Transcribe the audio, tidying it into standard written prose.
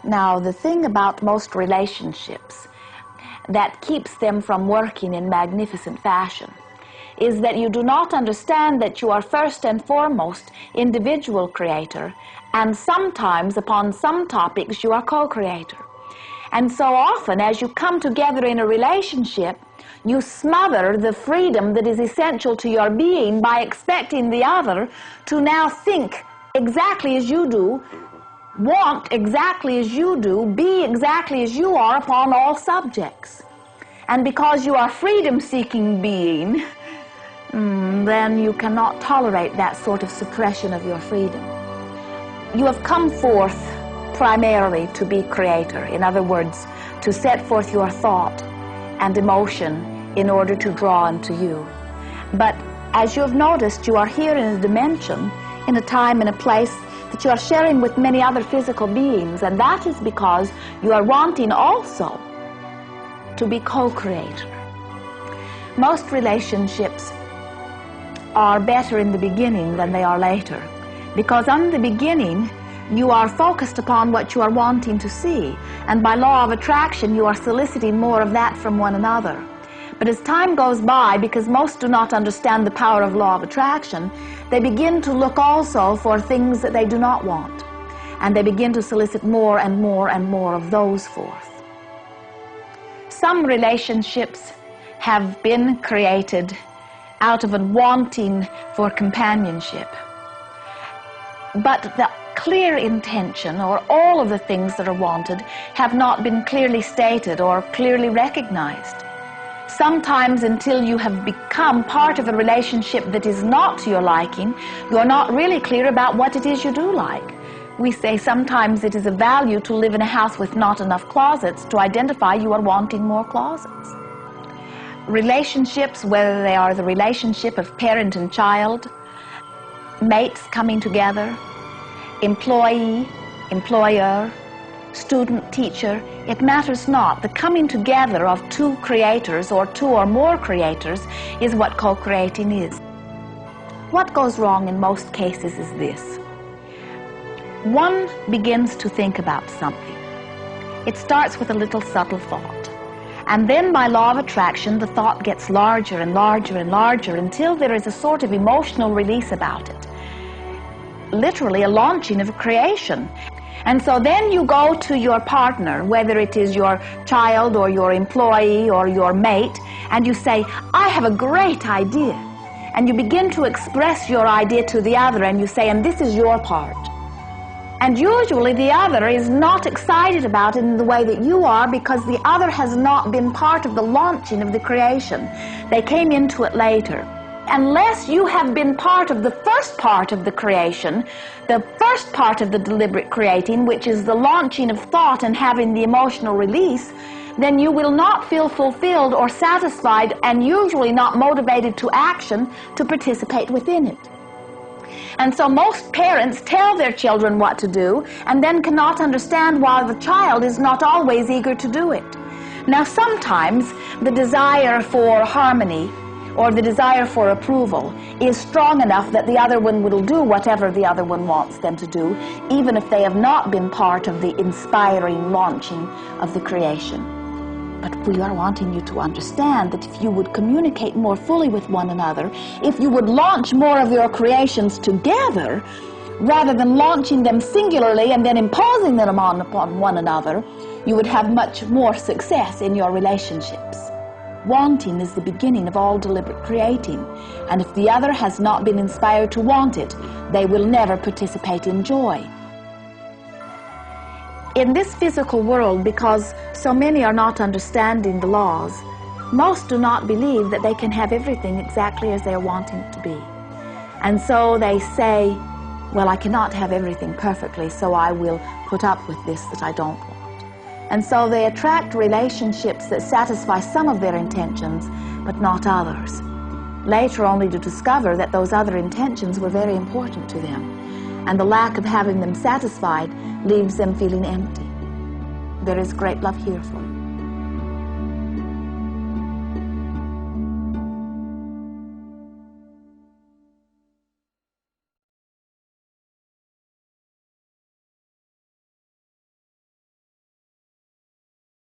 Now, the thing about most relationships that keeps them from working in magnificent fashion is that you do not understand that you are first and foremost individual creator, and sometimes upon some topics you are co-creator. And so often as you come together in a relationship, you smother the freedom that is essential to your being by expecting the other to now think exactly as you do, want exactly as you do, be exactly as you are upon all subjects. And because you are a freedom-seeking being, then you cannot tolerate that sort of suppression of your freedom. You have come forth primarily to be creator. In other words, to set forth your thought and emotion in order to draw unto you. But as you have noticed, you are here in a dimension, in a time and a place that you are sharing with many other physical beings, and that is because you are wanting also to be co-creator. Most relationships are better in the beginning than they are later, because in the beginning you are focused upon what you are wanting to see, and by law of attraction you are soliciting more of that from one another. But as time goes by, because most do not understand the power of law of attraction, they begin to look also for things that they do not want, and they begin to solicit more and more and more of those forth. Some relationships have been created out of a wanting for companionship, but the clear intention, or all of the things that are wanted, have not been clearly stated or clearly recognized. Sometimes until you have become part of a relationship that is not to your liking, you are not really clear about what it is you do like. We say sometimes it is a value to live in a house with not enough closets to identify you are wanting more closets. Relationships, whether they are the relationship of parent and child, mates coming together, employee, employer, student, teacher, it matters not. The coming together of two creators or two or more creators is what co-creating is. What goes wrong in most cases is this. One begins to think about something. It starts with a little subtle thought. And then by law of attraction, the thought gets larger and larger and larger until there is a sort of emotional release about it. Literally a launching of a creation. And so then you go to your partner, whether it is your child or your employee or your mate, and you say, I have a great idea. And you begin to express your idea to the other, and you say, and this is your part. And usually the other is not excited about it in the way that you are, because the other has not been part of the launching of the creation. They came into it later. Unless you have been part of the first part of the creation, the first part of the deliberate creating, which is the launching of thought and having the emotional release, then you will not feel fulfilled or satisfied, and usually not motivated to action to participate within it. And so most parents tell their children what to do and then cannot understand why the child is not always eager to do it. Now sometimes the desire for harmony or the desire for approval is strong enough that the other one will do whatever the other one wants them to do, even if they have not been part of the inspiring launching of the creation. But we are wanting you to understand that if you would communicate more fully with one another, if you would launch more of your creations together, rather than launching them singularly and then imposing them upon one another, you would have much more success in your relationships. Wanting is the beginning of all deliberate creating, and if the other has not been inspired to want it, they will never participate in joy. In this physical world, because so many are not understanding the laws, most do not believe that they can have everything exactly as they are wanting it to be. And so they say, well, I cannot have everything perfectly, so I will put up with this that I don't want. And so they attract relationships that satisfy some of their intentions, but not others. Later only to discover that those other intentions were very important to them, and the lack of having them satisfied leaves them feeling empty. There is great love here for you.